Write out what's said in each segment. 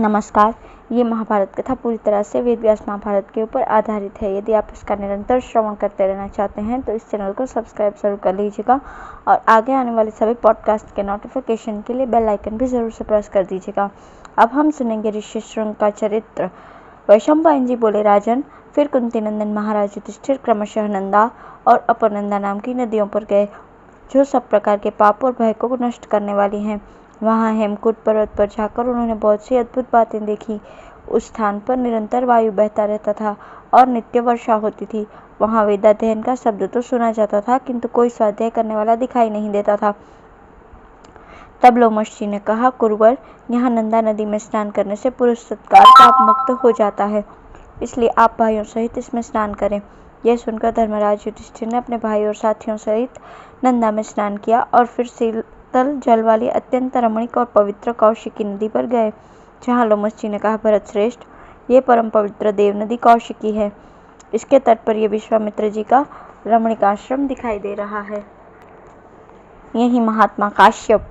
नमस्कार। ये महाभारत कथा पूरी तरह से वेद व्यास महाभारत के ऊपर आधारित है। यदि आप इसका निरंतर श्रवण करते रहना चाहते हैं तो इस चैनल को सब्सक्राइब जरूर कर लीजिएगा और आगे आने वाले सभी पॉडकास्ट के नोटिफिकेशन के लिए बेल आइकन भी जरूर से प्रेस कर दीजिएगा। अब हम सुनेंगे ऋषि शृंग का चरित्र। वैशंपायन जी बोले, राजन, फिर कुंती नंदन महाराज युधिष्ठिर क्रमशः नंदा और अपरनंदा नाम की नदियों पर गए, जो सब प्रकार के पाप और भय को नष्ट करने वाली हैं। वहाँ हेमकूट पर्वत पर जाकर उन्होंने बहुत सी अद्भुत बातें देखी। उस स्थान पर निरंतर वायु बहता रहता था और नित्य वर्षा होती थी। वहाँ वेदाध्ययन का शब्द तो सुना जाता था, किंतु कोई स्वाध्याय करने वाला दिखाई नहीं देता था। तब लोमश ने कहा, कुरुवर, यहाँ नंदा नदी में स्नान करने से पुरुष सत्कार पाप मुक्त हो जाता है, इसलिए आप भाइयों सहित इसमें स्नान करें। यह सुनकर धर्मराज युधिष्ठिर ने अपने भाई और साथियों सहित नंदा में स्नान किया और फिर शीतल जल वाली अत्यंत रमणीक और पवित्र कौशिकी नदी पर गए, जहाँ लोमश ने कहा, भरत श्रेष्ठ, ये परम पवित्र देव नदी कौशिकी है। इसके तट पर यह विश्वामित्र जी का रमणीक आश्रम दिखाई दे रहा है। यही महात्मा काश्यप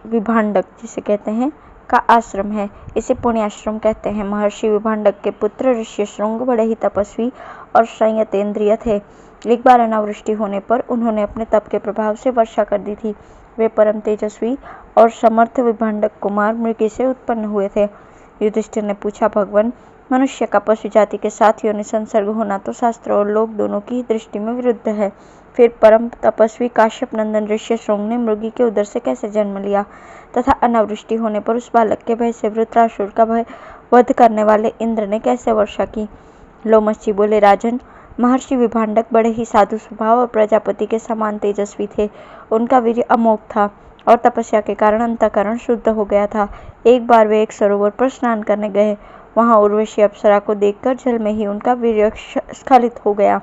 विभांडक जिसे कहते हैं का आश्रम है। इसे पुण्याश्रम कहते हैं। महर्षि विभांडक के पुत्र ऋषि शृंग बड़े ही तपस्वी और संयतेंद्रिय थे। एक बार अनावृष्टि होने पर उन्होंने अपने तप के प्रभाव से वर्षा कर दी थी। वे परम तेजस्वी और समर्थ विभांडक कुमार मृगी से उत्पन्न हुए थे। युधिष्ठिर ने पूछा, भगवान, मनुष्य का पशु जाति के साथ योनि संसर्ग होना तो शास्त्र और लोक दोनों की दृष्टि में विरुद्ध है। फिर परम तपस्वी काश्यप नंदन ऋषि शृंग ने मृगी के उदर से कैसे जन्म लिया तथा अनावृष्टि होने पर उस बालक के भय से वृत्रासुर का भय वध करने वाले इंद्र ने कैसे वर्षा की। लोमश बोले, राजन, महर्षि विभांडक बड़े ही साधु स्वभाव और प्रजापति के समान तेजस्वी थे। उनका वीर्य अमोघ था और तपस्या के कारण अंतःकरण शुद्ध हो गया था। एक बार वे एक सरोवर पर स्नान करने गए। वहां उर्वशी अप्सरा को देखकर जल में ही उनका वीर्य स्खलित हो गया।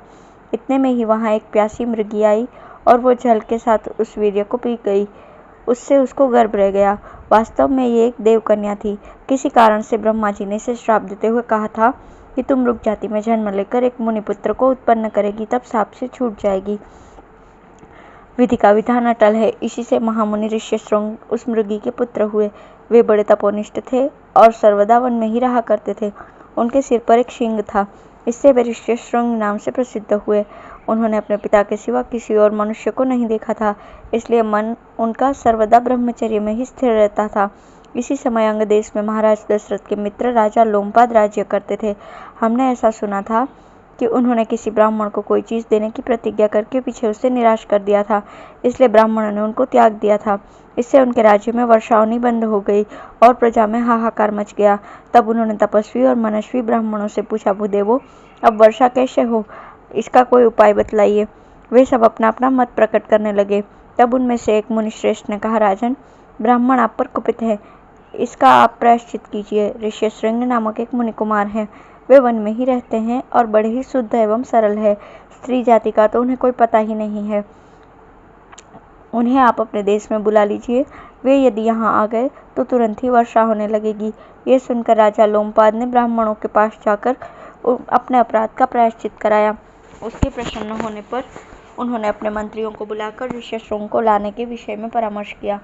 इतने में ही वहां एक प्यासी मृगी आई और वो जल के साथ उस वीर्य को पी गई। उससे उसको गर्भ रह गया। वास्तव में ये एक देवकन्या थी। किसी कारण से ब्रह्मा जी ने इसे श्राप देते हुए कहा था कि तुम मृग जाति में जन्म लेकर एक मुनिपुत्र को उत्पन्न करेगी, तब शाप से छूट जाएगी। विधि का विधान अटल है। इसी से महामुनि ऋषि शृंग उस मृगी के पुत्र हुए। वे बड़े तपोनिष्ठ थे और सर्वदा वन में ही रहा करते थे। उनके सिर पर एक शिंग था। इससे वे ऋषि शृंग नाम से प्रसिद्ध हुए। उन्होंने अपने पिता के सिवा किसी और मनुष्य को नहीं देखा था, इसलिए मन उनका सर्वदा ब्रह्मचर्य में ही स्थिर रहता था। इसी समय अंग देश में महाराज दशरथ के मित्र राजा लोमपाद राज्य करते थे। हमने ऐसा सुना था कि उन्होंने किसी ब्राह्मण को कोई चीज देने की प्रतिज्ञा करके पीछे उससे निराश कर दिया था, इसलिए ब्राह्मणों ने उनको त्याग दिया था। इससे उनके राज्य में वर्षावनी बंद हो गई और प्रजा में हाहाकार मच गया। तब उन्होंने तपस्वी और मनस्वी ब्राह्मणों से पूछा, भूदेवो, अब वर्षा कैसे हो, इसका कोई उपाय बतलाइए। वे सब अपना अपना मत प्रकट करने लगे। तब उनमें से एक मुनिश्रेष्ठ ने कहा, राजन, ब्राह्मण आप पर कुपित है, इसका आप प्रायश्चित कीजिए। ऋषि शृंग नामक एक मुनि कुमार है। वे वन में ही रहते हैं और बड़े ही शुद्ध एवं सरल है। स्त्री जाति का तो उन्हें कोई पता ही नहीं है। उन्हें आप अपने देश में बुला लीजिए। वे यदि यहाँ आ गए तो तुरंत ही वर्षा होने लगेगी। ये सुनकर राजा लोमपाद ने ब्राह्मणों के पास जाकर अपने अपराध का प्रायश्चित कराया। उसके प्रसन्न होने पर उन्होंने अपने मंत्रियों को बुलाकर ऋषि शृंग को लाने के विषय में परामर्श किया।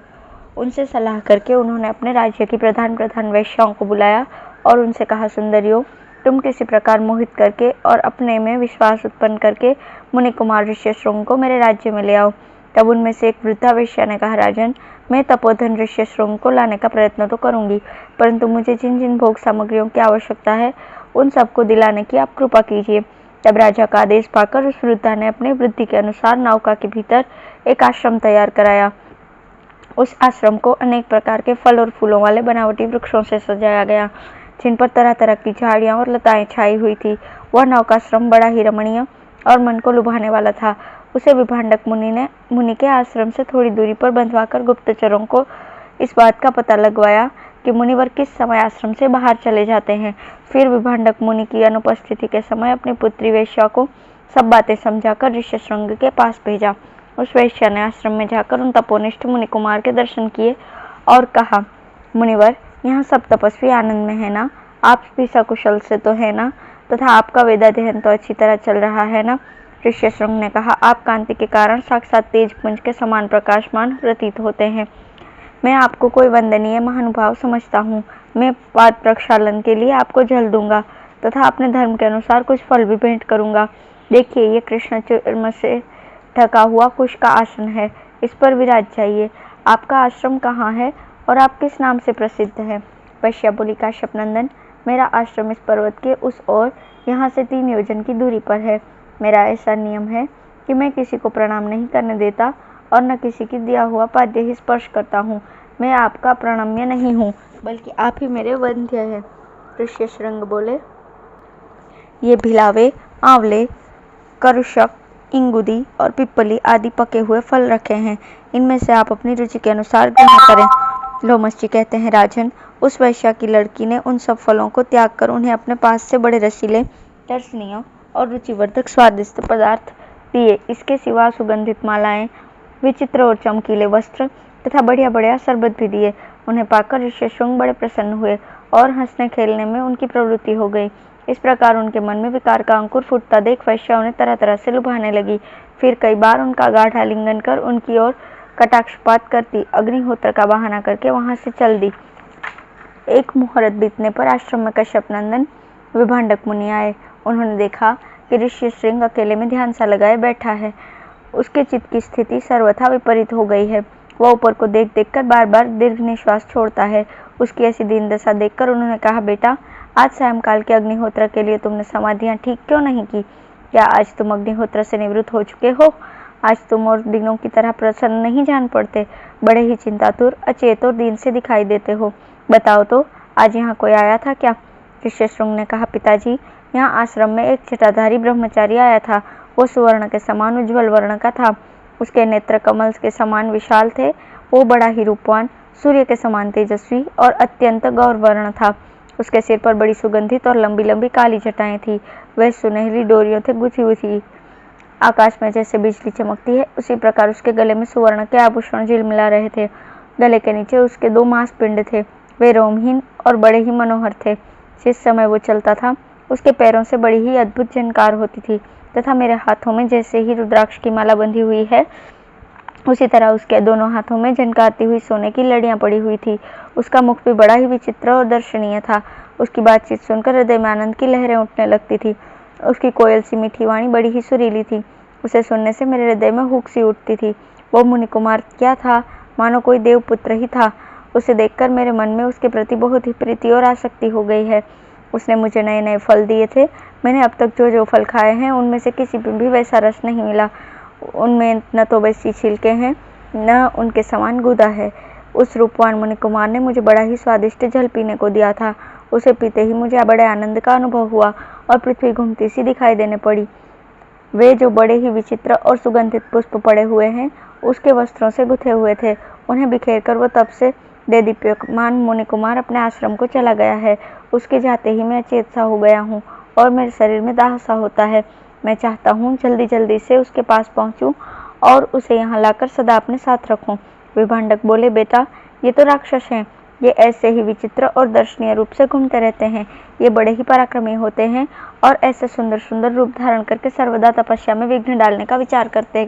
उनसे सलाह करके उन्होंने अपने राज्य की प्रधान प्रधान वेश्याओं को बुलाया और उनसे कहा, सुंदरियों, तुम किसी प्रकार मोहित करके और अपने में विश्वास उत्पन्न करके मुनि कुमार ऋषि शृंग को मेरे राज्य में ले आओ। तब उनमें से एक वृद्धा वेश्या ने कहा, राजन, मैं तपोधन ऋषि शृंग को लाने का प्रयत्न तो करूंगी, परंतु मुझे जिन जिन भोग सामग्रियों की आवश्यकता है उन सबको दिलाने की आप कृपा कीजिए। तब राजा का आदेश पाकर उस वृद्धा ने अपने वृद्धि के अनुसार नौका के भीतर एक आश्रम तैयार कराया। उस आश्रम को अनेक प्रकार के फल और फूलों वाले बनावटी वृक्षों से सजाया गया, जिन पर तरह तरह की झाड़ियां और लताएं छाई हुई थी। वह नौकाश्रम बड़ा ही रमणीय और मन को लुभाने वाला था। उसे विभांडक मुनि के आश्रम से थोड़ी दूरी पर बंधवाकर गुप्तचरों को इस बात का पता लगवाया कि मुनिवर किस समय आश्रम से बाहर चले जाते हैं। फिर विभांडक मुनि की अनुपस्थिति के समय अपनी पुत्री वेश्या को सब बातें समझाकर ऋषि शृंग के पास भेजा। उस वेश्या ने आश्रम में जाकर उन तपोनिष्ठ मुनि कुमार के दर्शन किए और कहा, मुनिवर, यहाँ सब तपस्वी आनंद में है ना? आप भी सकुशल से तो है ना? तथा आपका वेदाध्ययन तो अच्छी तरह चल रहा है ना? ऋषि शृंग ने कहा, आप कांति के कारण साक्षात तेज पुंज के समान प्रकाशमान प्रतीत होते हैं। मैं आपको कोई वंदनीय महानुभाव समझता हूँ। मैं पाद प्रक्षालन के लिए आपको जल दूंगा तथा अपने धर्म के अनुसार कुछ फल भी भेंट करूंगा। देखिए, ये कृष्ण चर्म से ढका हुआ कुश का आसन है, इस पर विराज जाइए। आपका आश्रम कहाँ है और आप किस नाम से प्रसिद्ध है? वैश्या बोली, काश्यप नंदन, मेरा आश्रम इस पर्वत के उस ओर यहाँ से 3 योजन की दूरी पर है। मेरा ऐसा नियम है कि मैं किसी को प्रणाम नहीं करने देता और न किसी की दिया हुआ पाद्य ही स्पर्श करता हूँ। मैं आपका प्रणम्य नहीं हूँ, बल्कि आप ही मेरे वंध्य हैं। ऋष्यशृंग बोले, ये भिलावे, आंवले, करुषक, इंगुदी और पिप्पली आदि पके हुए फल रखे हैं। इनमें से आप अपनी रुचि के अनुसार ग्रहण करें। लोमस जी कहते हैं, राजन, उस वैश्या की लड़की ने उन सब फलों को त्याग कर उन्हें अपने पास से बड़े रसीले, दर्शनीय और रुचिवर्धक स्वादिष्ट पदार्थ दिए। इसके सिवा सुगंधित मालाएं, विचित्र और चमकीले वस्त्र तथा बढ़िया बढ़िया शरबत भी दिए। उन्हें पाकर ऋष्यशृंग बड़े प्रसन्न हुए और हंसने खेलने में उनकी प्रवृत्ति हो गई। इस प्रकार उनके मन में विकार का अंकुर फूटता देख वैश्या उन्हें तरह तरह से लुभाने लगी। फिर कई बार उनका गाढ़ आलिंगन कर उनकी ओर कटाक्षपात करती, अग्निहोत्र का बहाना करके वहां से चल दी। एक मुहूर्त बीतने पर आश्रम में कश्यप नंदन विभांडक मुनि आए। उन्होंने देखा कि ऋष्यशृंग अकेले में ध्यान सा लगाए बैठा है। उसके चित्त की स्थिति सर्वथा विपरीत हो गई है। वह ऊपर को देख देख कर बार बार दीर्घ निश्वास छोड़ता है। उसकी ऐसी दीन दशा देखकर उन्होंने कहा, बेटा, आज सायंकाल के अग्निहोत्र के लिए तुमने समाधियां ठीक क्यों नहीं की? क्या आज तुम अग्निहोत्र से निवृत्त हो चुके हो? आज तुम और दिनों की तरह प्रसन्न नहीं जान पड़ते, बड़े ही चिंतातुर, अचेत और दीन से दिखाई देते हो। बताओ तो, आज यहाँ कोई आया था क्या? ऋष्यशृंग ने कहा, पिताजी, यहाँ आश्रम में एक जटाधारी ब्रह्मचारी आया था। वो सुवर्ण के समान उज्ज्वल वर्ण का था। उसके नेत्र कमल के समान विशाल थे। वो बड़ा ही रूपवान, सूर्य के समान तेजस्वी और अत्यंत गौरवर्ण था। उसके सिर पर बड़ी सुगंधित और लंबी लंबी काली जटाएं थी। वह सुनहरी डोरियों से गुथी हुई थी। आकाश में जैसे बिजली चमकती है, उसी प्रकार उसके गले में सुवर्ण के आभूषण झिलमिला रहे थे। गले के नीचे उसके 2 मांसपिंड थे। वे रोमहीन और बड़े ही मनोहर थे। जिस समय वो चलता था, उसके पैरों से बड़ी ही अद्भुत झनकार होती थी तथा मेरे हाथों में जैसे ही रुद्राक्ष की माला बंधी हुई है, उसी तरह उसके दोनों हाथों में झनकारती हुई सोने की लड़ियां पड़ी हुई थी। उसका मुख भी बड़ा ही विचित्र और दर्शनीय था। उसकी बातचीत सुनकर हृदय में आनंद की लहरें उठने लगती थी। उसकी कोयल सी मीठी वाणी बड़ी ही सुरीली थी। उसे सुनने से मेरे हृदय में हुक सी उठती थी। वो मुनि कुमार क्या था, मानो कोई देवपुत्र ही था। उसे देखकर मेरे मन में उसके प्रति बहुत ही प्रीति और आसक्ति हो गई है। उसने मुझे नए नए फल दिए थे। मैंने अब तक जो जो फल खाए हैं, उनमें से किसी में भी वैसा रस नहीं मिला। उनमें न तो वैसी छिलके हैं, न उनके समान गुदा है। उस रूपवान मुनि कुमार ने मुझे बड़ा ही स्वादिष्ट जल पीने को दिया था। उसे पीते ही मुझे बड़े आनंद का अनुभव हुआ और पृथ्वी घूमती सी दिखाई देने पड़ी। वे जो बड़े ही विचित्र और सुगंधित पुष्प पड़े हुए हैं, उसके वस्त्रों से गुथे हुए थे। उन्हें बिखेर कर वो तब से देदीप्यमान मुनि कुमार अपने आश्रम को चला गया है। उसके जाते ही मैं अचेत सा हो गया हूँ और मेरे शरीर में दाह सा होता है। मैं चाहता हूँ जल्दी जल्दी से उसके पास पहुँचूँ और उसे यहाँ लाकर सदा अपने साथ रखूँ। विभांडक बोले, बेटा, ये तो राक्षस हैं। ये ऐसे ही विचित्र और दर्शनीय रूप से घूमते रहते हैं। ये बड़े ही पराक्रमी होते हैं और ऐसे सुंदर सुंदर रूप धारण करके सर्वदा तपस्या में विघ्न डालने का विचार करते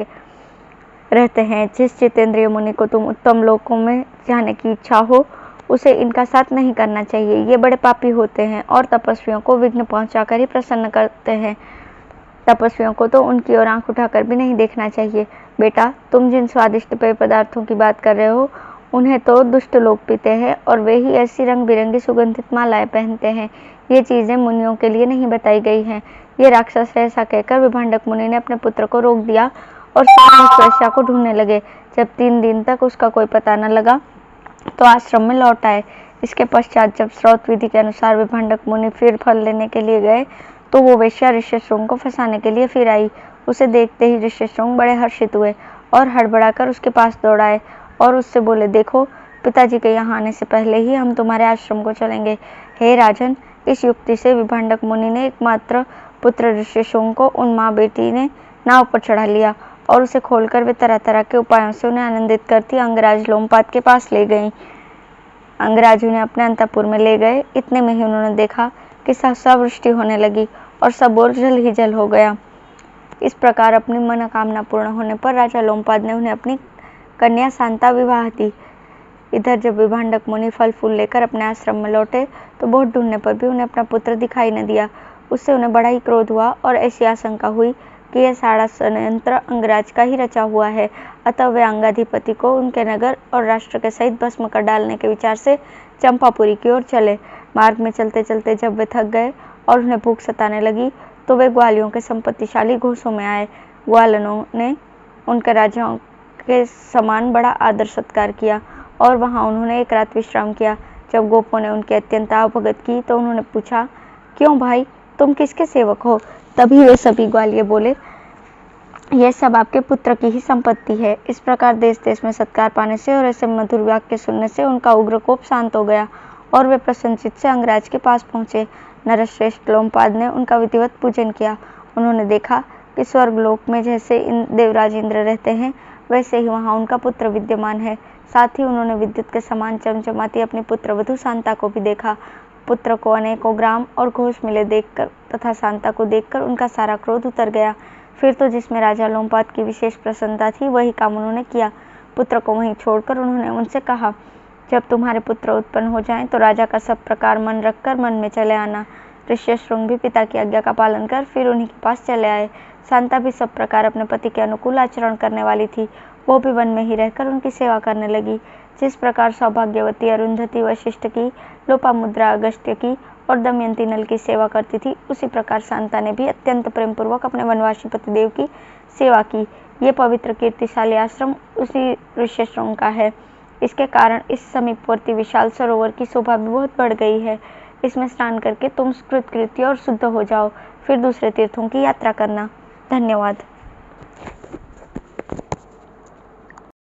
रहते हैं। जिस जितेंद्रिय मुनि को तुम उत्तम लोकों में जाने की इच्छा हो, उसे इनका साथ नहीं करना चाहिए। ये बड़े पापी होते हैं और तपस्वियों को विघ्न पहुंचाकर ही प्रसन्न करते हैं। तपस्वियों को तो उनकी ओर आंख उठाकर भी नहीं देखना चाहिए। बेटा, तुम जिन स्वादिष्ट पेय पदार्थों की बात कर रहे हो, उन्हें तो दुष्ट लोग पीते हैं और वे ही ऐसी रंग बिरंगी सुगंधित मालाएं पहनते हैं। ये चीजें मुनियों के लिए नहीं बताई गई हैं। ये राक्षस ऐसा कहकर विभांडक मुनि ने अपने पुत्र को रोक दिया और स्वयं उस वैश्या को ढूंढने लगे। जब 3 दिन तक उसका कोई पता न लगा तो आश्रम में लौट आए। इसके पश्चात जब स्रोत विधि के अनुसार विभांडक मुनि फिर फल लेने के लिए गए, तो वो वैश्या ऋष्यशृंग को फंसाने के लिए फिर आई। उसे देखते ही ऋष्यशृंग बड़े हर्षित हुए और हड़बड़ाकर उसके पास दौड़ाए और उससे बोले, देखो, पिताजी के यहाँ आने से पहले ही हम तुम्हारे आश्रम को चलेंगे। हे राजन, इस युक्ति से विभांडक मुनि ने एकमात्र पुत्र ऋष्यशृंग को उन माँ बेटी ने नाव पर चढ़ा लिया और उसे खोलकर वे तरह तरह के उपायों से उन्हें आनंदित करती अंगराज लोमपाद के पास ले गईं। अंगराज उन्हें अपने अंतपुर में ले गए। इतने में ही उन्होंने देखा कि सहसावृष्टि होने लगी और सब ओर जल ही जल हो गया। इस प्रकार अपनी मनोकामना पूर्ण होने पर राजा लोमपाद ने उन्हें अपनी कन्या शांता विवाह दी। इधर जब विभांडक मुनि फल फूल लेकर अपने आश्रम में लौटे तो बहुत ढूंढने पर भी उन्हें अपना पुत्र दिखाई न दिया। उससे उन्हें बड़ा ही क्रोध हुआ और ऐसी आशंका हुई कि यह सारा षड्यंत्र अंगराज का ही रचा हुआ है। अतः वे अंगाधिपति को उनके नगर और राष्ट्र के सहित भस्म कर डालने के विचार से चंपापुरी की ओर चले। मार्ग में चलते चलते जब वे थक गए और उन्हें भूख सताने लगी तो वे ग्वालियों के संपत्तिशाली घोषों में आए। ग्वालों ने उनके राजाओं के समान बड़ा आदर सत्कार किया और वहां उन्होंने एक रात विश्राम किया। जब गोपों ने उनकी अत्यंत आवभगत की तो उन्होंने पूछा, क्यों भाई, तुम किसके सेवक हो? तभी वे सभी ग्वालियर बोले, यह सब आपके पुत्र की ही संपत्ति है। इस प्रकार देश देश में सत्कार पाने से और ऐसे मधुर वाक्य सुनने से उनका उग्र कोप शांत हो गया और वे प्रसन्नचित्त से अंगराज के पास पहुंचे। नरश्रेष्ठ लोमपाद ने उनका विधिवत पूजन किया। उन्होंने देखा कि स्वर्गलोक में जैसे देवराज इंद्र रहते हैं वैसे ही वहां उनका पुत्र विद्यमान है। साथ ही उन्होंने विद्युत के समान चमचमाती अपनी पुत्रवधू शांता को भी देखा। पुत्र को अनेकों ग्राम और घोष मिले देखकर तथा शांता को देखकर उनका सारा क्रोध उतर गया। फिर तो जिसमें राजा लोमपाद की विशेष प्रसन्नता थी वही काम उन्होंने किया। पुत्र को वहीं छोड़कर उन्होंने उनसे कहा, जब तुम्हारे पुत्र उत्पन्न हो जाएं तो राजा का सब प्रकार मन रखकर मन में चले आना। ऋष्यशृंग भी पिता की आज्ञा का पालन कर फिर उन्हीं के पास चले आए। शांता भी सब प्रकार अपने पति के अनुकूल आचरण करने वाली थी। वो भी वन में ही रहकर उनकी सेवा करने लगी। जिस प्रकार सौभाग्यवती अरुंधति वशिष्ठ की, लोपामुद्रा अगस्त्य की और दमयंती नल की सेवा करती थी, उसी प्रकार शांता ने भी अत्यंत प्रेम पूर्वक अपने वनवासी पतिदेव की सेवा की। ये पवित्र कीर्तिशाली आश्रम उसी ऋष्यशृंग का है। इसके कारण इस समीपवर्ती विशाल सरोवर की शोभा भी बहुत बढ़ गई है। इसमें स्नान करके तुम कृतकृत्य और शुद्ध हो जाओ, फिर दूसरे तीर्थों की यात्रा करना। धन्यवाद।